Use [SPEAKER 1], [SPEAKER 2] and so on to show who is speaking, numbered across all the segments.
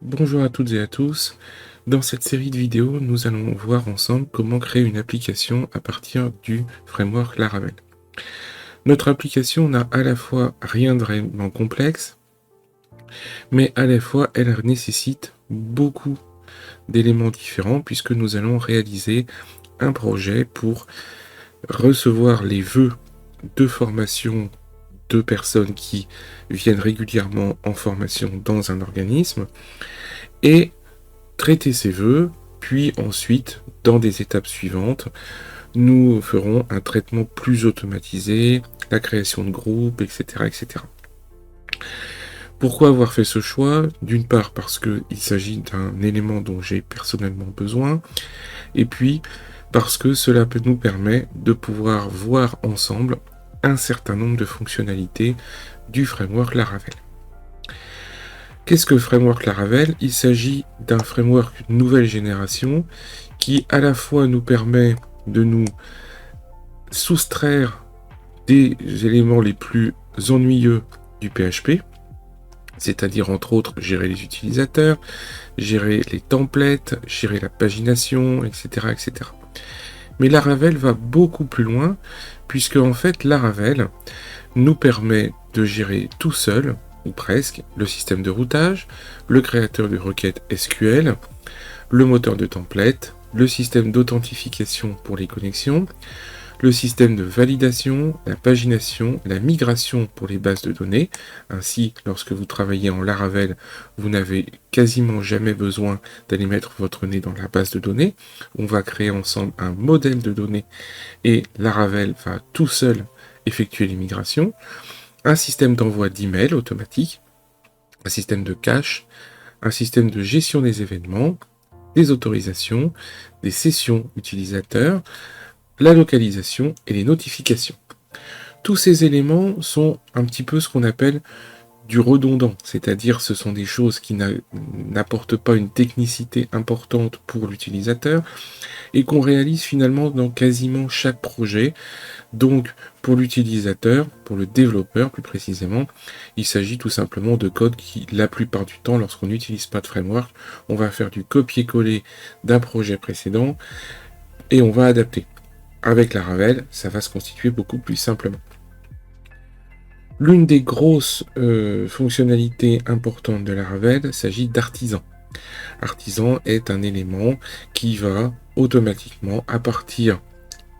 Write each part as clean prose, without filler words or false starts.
[SPEAKER 1] Bonjour à toutes et à tous. Dans cette série de vidéos, nous allons voir ensemble comment créer une application à partir du framework Laravel. Notre application n'a à la fois rien de vraiment complexe, mais à la fois elle nécessite beaucoup d'éléments différents puisque nous allons réaliser un projet pour recevoir les vœux de formation de personnes qui viennent régulièrement en formation dans un organisme et traiter ces vœux, puis ensuite, dans des étapes suivantes, nous ferons un traitement plus automatisé, la création de groupes, etc. etc. Pourquoi avoir fait ce choix? D'une part parce qu'il s'agit d'un élément dont j'ai personnellement besoin, et puis parce que cela peut nous permettre de pouvoir voir ensemble un certain nombre de fonctionnalités du framework Laravel. Qu'est-ce que le framework Laravel? Il s'agit d'un framework nouvelle génération qui à la fois nous permet de nous soustraire des éléments les plus ennuyeux du PHP, c'est-à-dire entre autres gérer les utilisateurs, gérer les templates, gérer la pagination, etc. etc. Mais Laravel va beaucoup plus loin, puisque en fait Laravel nous permet de gérer tout seul, ou presque, le système de routage, le créateur de requêtes SQL, le moteur de template, le système d'authentification pour les connexions, le système de validation, la pagination, la migration pour les bases de données. Ainsi, lorsque vous travaillez en Laravel, vous n'avez quasiment jamais besoin d'aller mettre votre nez dans la base de données. On va créer ensemble un modèle de données et Laravel va tout seul effectuer les migrations. Un système d'envoi d'email automatique, un système de cache, un système de gestion des événements, des autorisations, des sessions utilisateurs, la localisation et les notifications. Tous ces éléments sont un petit peu ce qu'on appelle du redondant, c'est-à-dire ce sont des choses qui n'apportent pas une technicité importante pour l'utilisateur et qu'on réalise finalement dans quasiment chaque projet. Donc pour l'utilisateur, pour le développeur plus précisément, il s'agit tout simplement de code qui, la plupart du temps, lorsqu'on n'utilise pas de framework, on va faire du copier-coller d'un projet précédent et on va adapter. Avec Laravel, ça va se constituer beaucoup plus simplement. L'une des grosses fonctionnalités importantes de Laravel s'agit d'Artisan. Artisan est un élément qui va automatiquement, à partir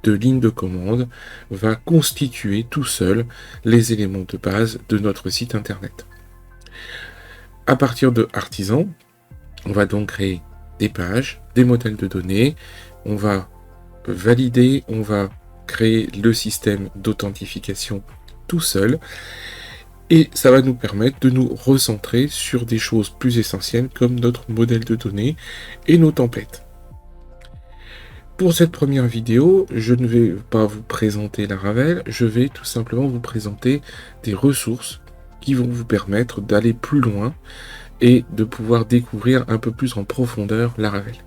[SPEAKER 1] de lignes de commande, va constituer tout seul les éléments de base de notre site internet. À partir de Artisan, on va donc créer des pages, des modèles de données, on va valider, on va créer le système d'authentification tout seul, et ça va nous permettre de nous recentrer sur des choses plus essentielles comme notre modèle de données et nos templates. Pour cette première vidéo, je ne vais pas vous présenter Laravel, je vais tout simplement vous présenter des ressources qui vont vous permettre d'aller plus loin et de pouvoir découvrir un peu plus en profondeur Laravel.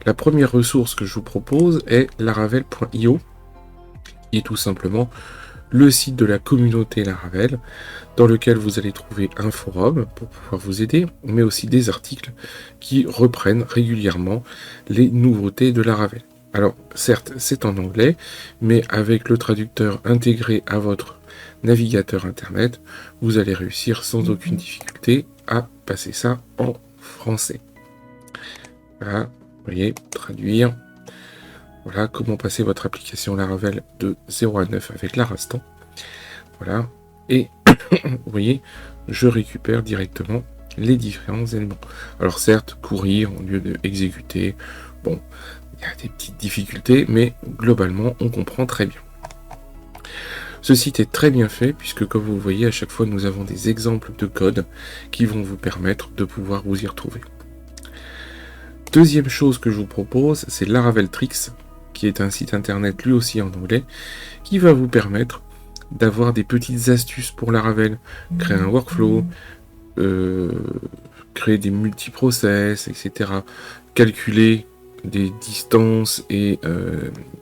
[SPEAKER 1] La première ressource que je vous propose est laravel.io, qui est tout simplement le site de la communauté Laravel, dans lequel vous allez trouver un forum pour pouvoir vous aider, mais aussi des articles qui reprennent régulièrement les nouveautés de Laravel. Alors certes, c'est en anglais, mais avec le traducteur intégré à votre navigateur internet, vous allez réussir sans aucune difficulté à passer ça en français. Voilà, vous voyez, traduire. Voilà comment passer votre application Laravel de 0 à 9 avec Larastan. Voilà, et vous voyez, je récupère directement les différents éléments. Alors certes, courir au lieu de exécuter, bon, il y a des petites difficultés, mais globalement, on comprend très bien. Ce site est très bien fait, puisque comme vous le voyez, à chaque fois, nous avons des exemples de code qui vont vous permettre de pouvoir vous y retrouver. Deuxième chose que je vous propose, c'est Laravel Tricks, qui est un site internet lui aussi en anglais, qui va vous permettre d'avoir des petites astuces pour Laravel, créer un workflow, créer des multiprocess, etc. Calculer des distances et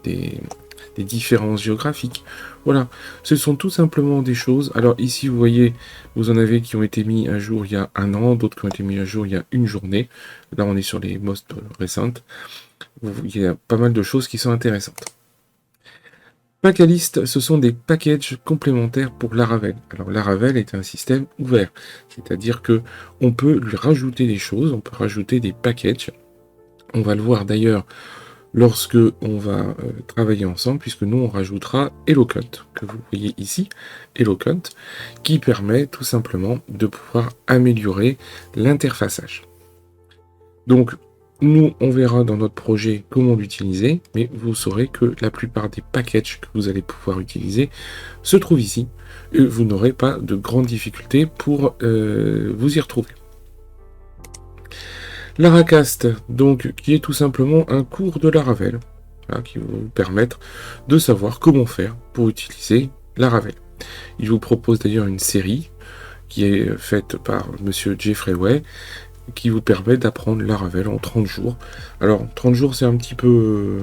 [SPEAKER 1] des différences géographiques. Voilà, ce sont tout simplement des choses. Alors ici, vous voyez, vous en avez qui ont été mis à jour il y a un an, d'autres qui ont été mis à jour il y a une journée. Là, on est sur les most récentes. Il y a pas mal de choses qui sont intéressantes. Packalist, ce sont des packages complémentaires pour Laravel. Alors Laravel est un système ouvert, c'est-à-dire que on peut lui rajouter des choses, on peut rajouter des packages. On va le voir d'ailleurs lorsque on va travailler ensemble, puisque nous on rajoutera HelloCut, que vous voyez ici, HelloCut, qui permet tout simplement de pouvoir améliorer l'interfaçage. Donc nous on verra dans notre projet comment l'utiliser, mais vous saurez que la plupart des packages que vous allez pouvoir utiliser se trouvent ici, et vous n'aurez pas de grandes difficultés pour vous y retrouver. Laracast, donc, qui est tout simplement un cours de Laravel, voilà, qui va vous permettre de savoir comment faire pour utiliser Laravel. Il vous propose d'ailleurs une série qui est faite par monsieur Jeffrey Way, qui vous permet d'apprendre Laravel en 30 jours. Alors, 30 jours, c'est un petit peu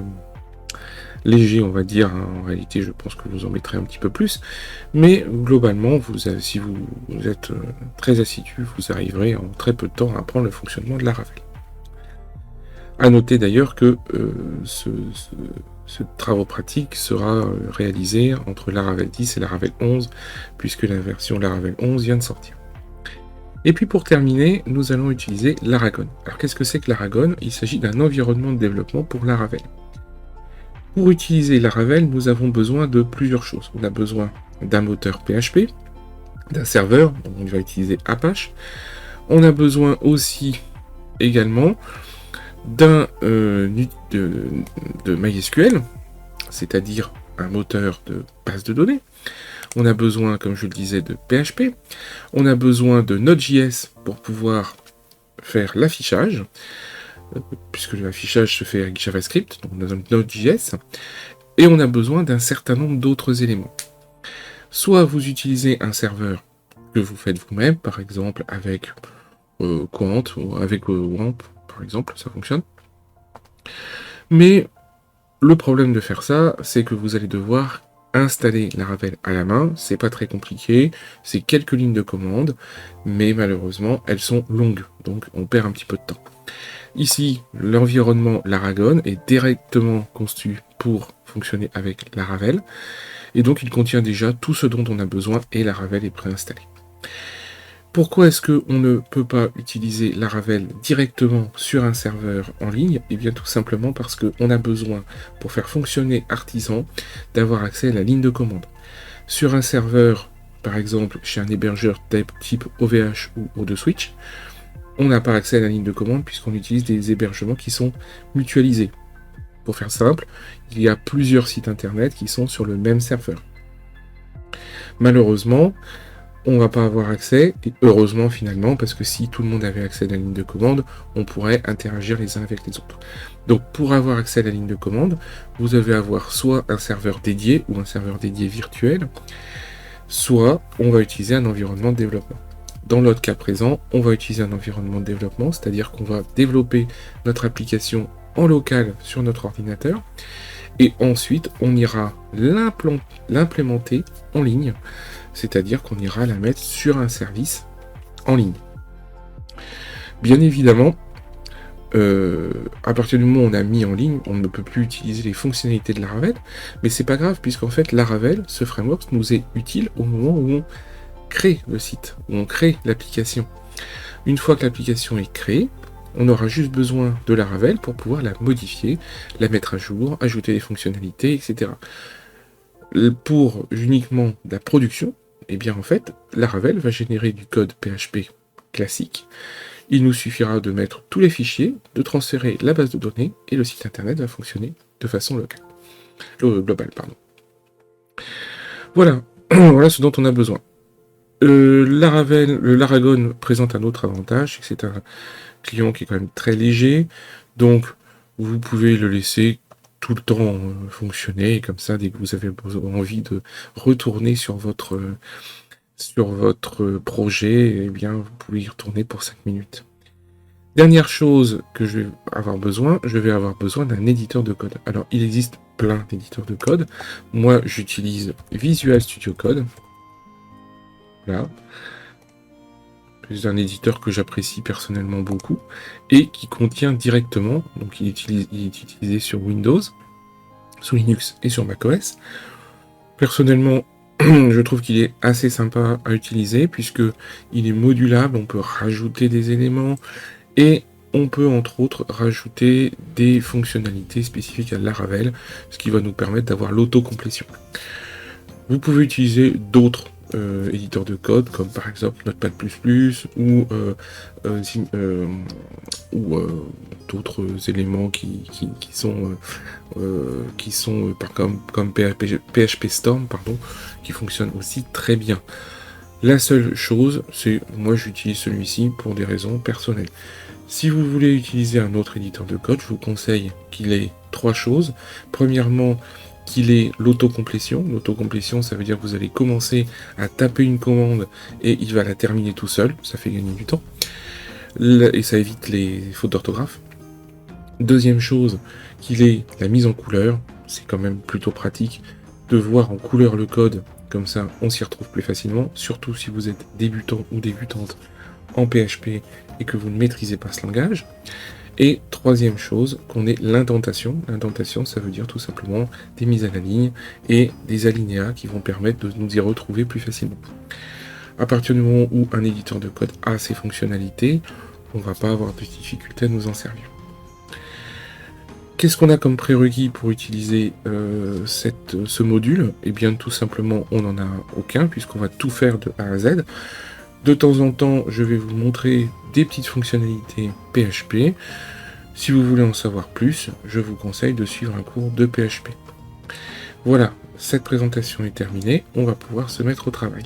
[SPEAKER 1] léger, on va dire. Hein. En réalité, je pense que vous en mettrez un petit peu plus. Mais globalement, si vous êtes très assidu, vous arriverez en très peu de temps à apprendre le fonctionnement de Laravel. À noter d'ailleurs que ce travaux pratique sera réalisé entre Laravel 10 et Laravel 11, puisque la version Laravel 11 vient de sortir. Et puis pour terminer, nous allons utiliser Laragon. Alors qu'est-ce que c'est que Laragon? Il s'agit d'un environnement de développement pour Laravel. Pour utiliser Laravel, nous avons besoin de plusieurs choses. On a besoin d'un moteur PHP, d'un serveur, on va utiliser Apache. On a besoin aussi également de MySQL, c'est-à-dire un moteur de base de données. On a besoin, comme je le disais, de PHP. On a besoin de Node.js pour pouvoir faire l'affichage, puisque l'affichage se fait avec JavaScript, donc on a Node.js. Et on a besoin d'un certain nombre d'autres éléments. Soit vous utilisez un serveur que vous faites vous-même, par exemple avec Quant ou avec WAMP, par exemple, ça fonctionne. Mais le problème de faire ça, c'est que vous allez devoir installer Laravel à la main. C'est pas très compliqué, c'est quelques lignes de commande, mais malheureusement, elles sont longues, donc on perd un petit peu de temps. Ici, l'environnement Laragon est directement conçu pour fonctionner avec Laravel, et donc il contient déjà tout ce dont on a besoin, et Laravel est préinstallé. Pourquoi est-ce qu'on ne peut pas utiliser Laravel directement sur un serveur en ligne? Eh bien tout simplement parce qu'on a besoin, pour faire fonctionner Artisan, d'avoir accès à la ligne de commande. Sur un serveur, par exemple chez un hébergeur type OVH ou O2Switch, on n'a pas accès à la ligne de commande puisqu'on utilise des hébergements qui sont mutualisés. Pour faire simple, il y a plusieurs sites internet qui sont sur le même serveur. Malheureusement, on va pas avoir accès, et heureusement finalement, parce que si tout le monde avait accès à la ligne de commande, on pourrait interagir les uns avec les autres. Donc pour avoir accès à la ligne de commande, vous devez avoir soit un serveur dédié ou un serveur dédié virtuel, soit on va utiliser un environnement de développement. Dans notre cas présent, on va utiliser un environnement de développement, c'est-à-dire qu'on va développer notre application en local sur notre ordinateur, et ensuite on ira l'implémenter en ligne, c'est-à-dire qu'on ira la mettre sur un service en ligne. Bien évidemment, à partir du moment où on a mis en ligne, on ne peut plus utiliser les fonctionnalités de Laravel, mais c'est pas grave, puisqu'en fait Laravel, ce framework, nous est utile au moment où on crée le site, où on crée l'application. Une fois que l'application est créée, on aura juste besoin de Laravel pour pouvoir la modifier, la mettre à jour, ajouter des fonctionnalités, etc. Pour uniquement la production, eh bien en fait, Laravel va générer du code PHP classique. Il nous suffira de mettre tous les fichiers, de transférer la base de données, et le site internet va fonctionner de façon locale. Globale, pardon. Voilà, voilà ce dont on a besoin. Le Laragon présente un autre avantage, c'est un client qui est quand même très léger, donc vous pouvez le laisser tout le temps fonctionner, et comme ça, dès que vous avez envie de retourner sur votre projet, eh bien, vous pouvez y retourner pour 5 minutes. Dernière chose que je vais avoir besoin d'un éditeur de code. Alors, il existe plein d'éditeurs de code. Moi, j'utilise Visual Studio Code. Voilà. C'est un éditeur que j'apprécie personnellement beaucoup et qui contient directement, donc il est utilisé sur Windows, sur Linux et sur macOS. Personnellement, je trouve qu'il est assez sympa à utiliser puisque il est modulable, on peut rajouter des éléments et on peut entre autres rajouter des fonctionnalités spécifiques à Laravel, ce qui va nous permettre d'avoir l'autocomplétion. Vous pouvez utiliser d'autres éditeurs de code, comme par exemple Notepad++ ou d'autres éléments qui sont comme PHP Storm, qui fonctionnent aussi très bien. La seule chose, c'est moi j'utilise celui-ci pour des raisons personnelles. Si vous voulez utiliser un autre éditeur de code, je vous conseille qu'il ait 3 choses. Premièrement, qu'il ait l'autocomplétion. L'autocomplétion, ça veut dire que vous allez commencer à taper une commande et il va la terminer tout seul. Ça fait gagner du temps. Et ça évite les fautes d'orthographe. Deuxième chose, qu'il ait la mise en couleur. C'est quand même plutôt pratique de voir en couleur le code. Comme ça, on s'y retrouve plus facilement. Surtout si vous êtes débutant ou débutante en PHP et que vous ne maîtrisez pas ce langage. Et troisième chose, qu'on ait l'indentation. L'indentation, ça veut dire tout simplement des mises à la ligne et des alinéas qui vont permettre de nous y retrouver plus facilement. À partir du moment où un éditeur de code a ces fonctionnalités, on ne va pas avoir de difficulté à nous en servir. Qu'est-ce qu'on a comme prérequis pour utiliser ce module? Eh bien, tout simplement, on n'en a aucun, puisqu'on va tout faire de A à Z. De temps en temps, je vais vous montrer des petites fonctionnalités PHP. Si vous voulez en savoir plus, je vous conseille de suivre un cours de PHP. Voilà, cette présentation est terminée, on va pouvoir se mettre au travail.